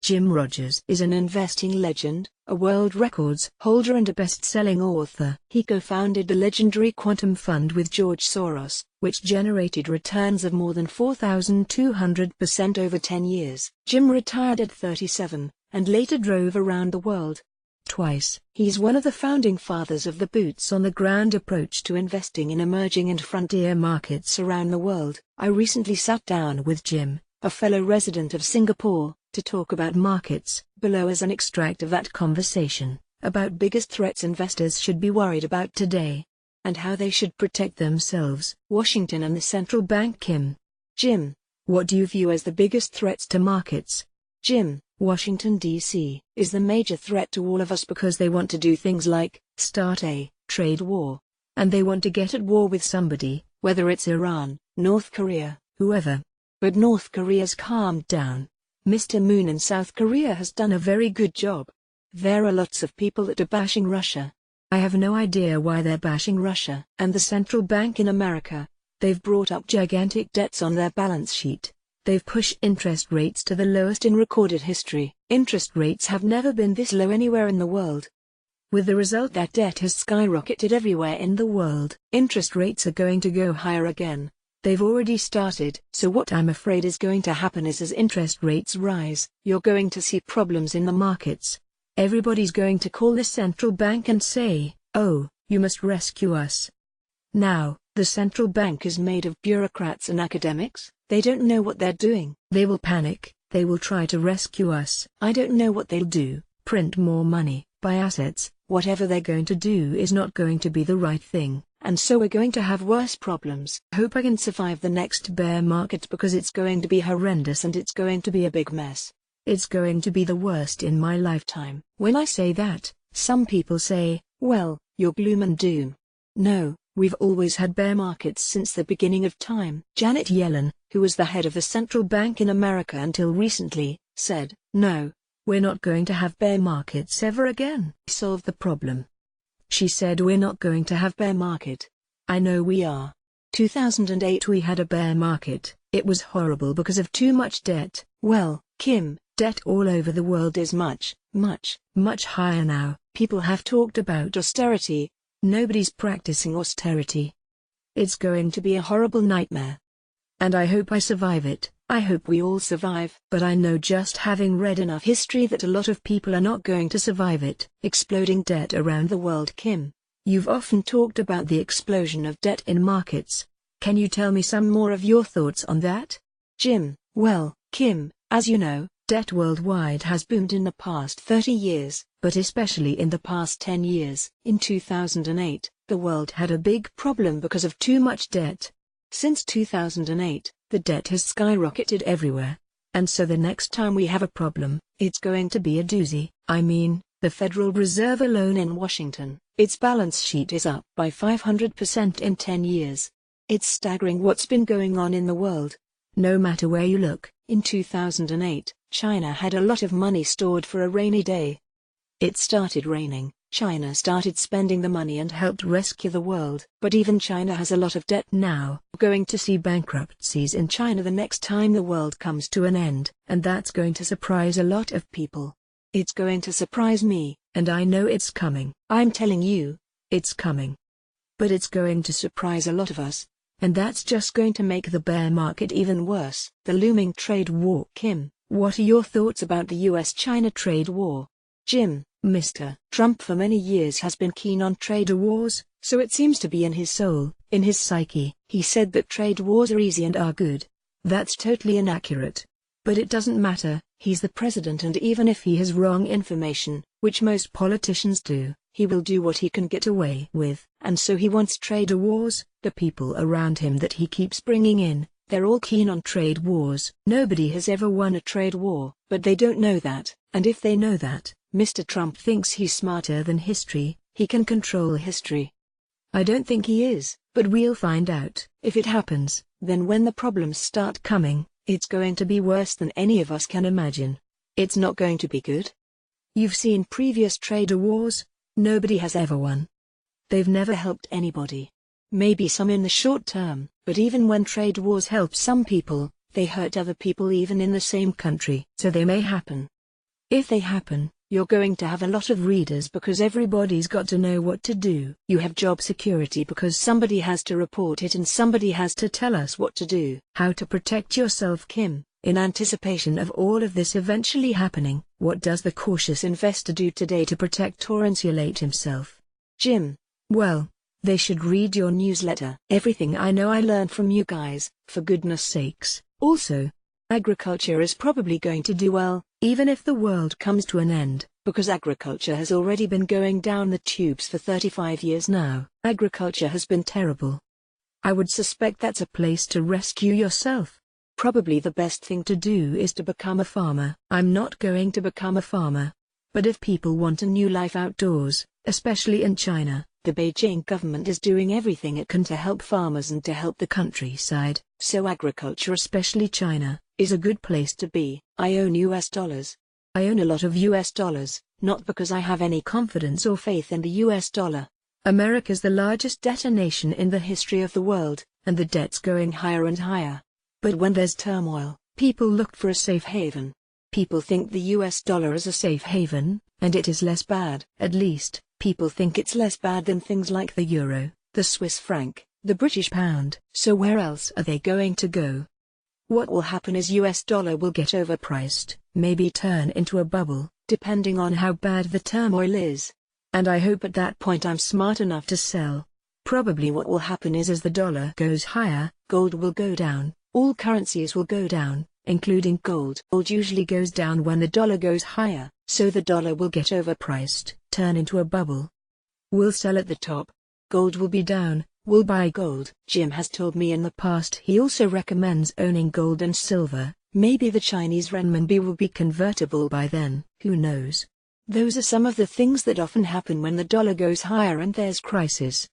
Jim Rogers is an investing legend, a world records holder and a best-selling author. He co-founded the legendary Quantum Fund with George Soros, which generated returns of more than 4,200% over 10 years. Jim retired at 37, and later drove around the world twice. He's one of the founding fathers of the boots-on-the-ground approach to investing in emerging and frontier markets around the world. I recently sat down with Jim, a fellow resident of Singapore, to talk about markets. Below is an extract of that conversation, about biggest threats investors should be worried about today, and how they should protect themselves. Washington and the central bank. Jim, what do you view as the biggest threats to markets? Jim, Washington, D.C. is the major threat to all of us because they want to do things like start a trade war. And they want to get at war with somebody, whether it's Iran, North Korea, whoever. But North Korea's calmed down. Mr. Moon in South Korea has done a very good job. There are lots of people that are bashing Russia. I have no idea why they're bashing Russia. And the central bank in America, they've brought up gigantic debts on their balance sheet. They've pushed interest rates to the lowest in recorded history. Interest rates have never been this low anywhere in the world. With the result that debt has skyrocketed everywhere in the world. Interest rates are going to go higher again. They've already started. So what I'm afraid is going to happen is as interest rates rise, you're going to see problems in the markets. Everybody's going to call the central bank and say, "Oh, you must rescue us." Now, the central bank is made of bureaucrats and academics. They don't know what they're doing. They will panic. They will try to rescue us. I don't know what they'll do. Print more money, buy assets. Whatever they're going to do is not going to be the right thing. And so we're going to have worse problems. Hope I can survive the next bear market because it's going to be horrendous and it's going to be a big mess. It's going to be the worst in my lifetime. When I say that, some people say, well, you're gloom and doom. No, we've always had bear markets since the beginning of time. Janet Yellen, who was the head of the central bank in America until recently, said, no, we're not going to have bear markets ever again. Solve the problem. She said we're not going to have bear market. I know we are. 2008 we had a bear market. It was horrible because of too much debt. Well, Kim, debt all over the world is much higher now. People have talked about austerity. Nobody's practicing austerity. It's going to be a horrible nightmare. And I hope I survive it. I hope we all survive. But I know just having read enough history that a lot of people are not going to survive it. Exploding debt around the world. Kim, you've often talked about the explosion of debt in markets. Can you tell me some more of your thoughts on that? Jim, well, Kim, as you know, debt worldwide has boomed in the past 30 years, but especially in the past 10 years. In 2008, the world had a big problem because of too much debt. Since 2008, the debt has skyrocketed everywhere. And so the next time we have a problem, it's going to be a doozy. I mean, the Federal Reserve alone in Washington, its balance sheet is up by 500% in 10 years. It's staggering what's been going on in the world. No matter where you look, in 2008, China had a lot of money stored for a rainy day. It started raining. China started spending the money and helped rescue the world. But even China has a lot of debt now. Going to see bankruptcies in China the next time the world comes to an end. And that's going to surprise a lot of people. It's going to surprise me, and I know it's coming. I'm telling you, it's coming. But it's going to surprise a lot of us. And that's just going to make the bear market even worse. The looming trade war. Kim, what are your thoughts about the US-China trade war? Jim, Mr. Trump for many years has been keen on trade wars, so it seems to be in his soul, in his psyche. He said that trade wars are easy and are good. That's totally inaccurate. But it doesn't matter, he's the president, and even if he has wrong information, which most politicians do, he will do what he can get away with. And so he wants trade wars. The people around him that he keeps bringing in, they're all keen on trade wars. Nobody has ever won a trade war, but they don't know that. And if they know that, Mr. Trump thinks he's smarter than history, he can control history. I don't think he is, but we'll find out. If it happens, then when the problems start coming, it's going to be worse than any of us can imagine. It's not going to be good. You've seen previous trade wars, nobody has ever won. They've never helped anybody. Maybe some in the short term, but even when trade wars help some people, they hurt other people even in the same country. So they may happen. If they happen, you're going to have a lot of readers because everybody's got to know what to do. You have job security because somebody has to report it and somebody has to tell us what to do. How to protect yourself, Kim. In anticipation of all of this eventually happening, what does the cautious investor do today to protect or insulate himself? Jim. Well, they should read your newsletter. Everything I know I learned from you guys, for goodness sakes. Also, agriculture is probably going to do well, even if the world comes to an end, because agriculture has already been going down the tubes for 35 years now. Agriculture has been terrible. I would suspect that's a place to rescue yourself. Probably the best thing to do is to become a farmer. I'm not going to become a farmer. But if people want a new life outdoors, especially in China, the Beijing government is doing everything it can to help farmers and to help the countryside. So agriculture, especially China, is a good place to be. I own US dollars. I own a lot of US dollars, not because I have any confidence or faith in the US dollar. America's the largest debtor nation in the history of the world, and the debt's going higher and higher. But when there's turmoil, people look for a safe haven. People think the US dollar is a safe haven, and it is less bad. At least, people think it's less bad than things like the euro, the Swiss franc, the British pound. So where else are they going to go? What will happen is US dollar will get overpriced, maybe turn into a bubble, depending on how bad the turmoil is. And I hope at that point I'm smart enough to sell. Probably what will happen is as the dollar goes higher, gold will go down, all currencies will go down, including gold. Gold usually goes down when the dollar goes higher, so the dollar will get overpriced, turn into a bubble. We'll sell at the top. Gold will be down, we'll buy gold. Jim has told me in the past he also recommends owning gold and silver. Maybe the Chinese renminbi will be convertible by then, who knows. Those are some of the things that often happen when the dollar goes higher and there's crisis.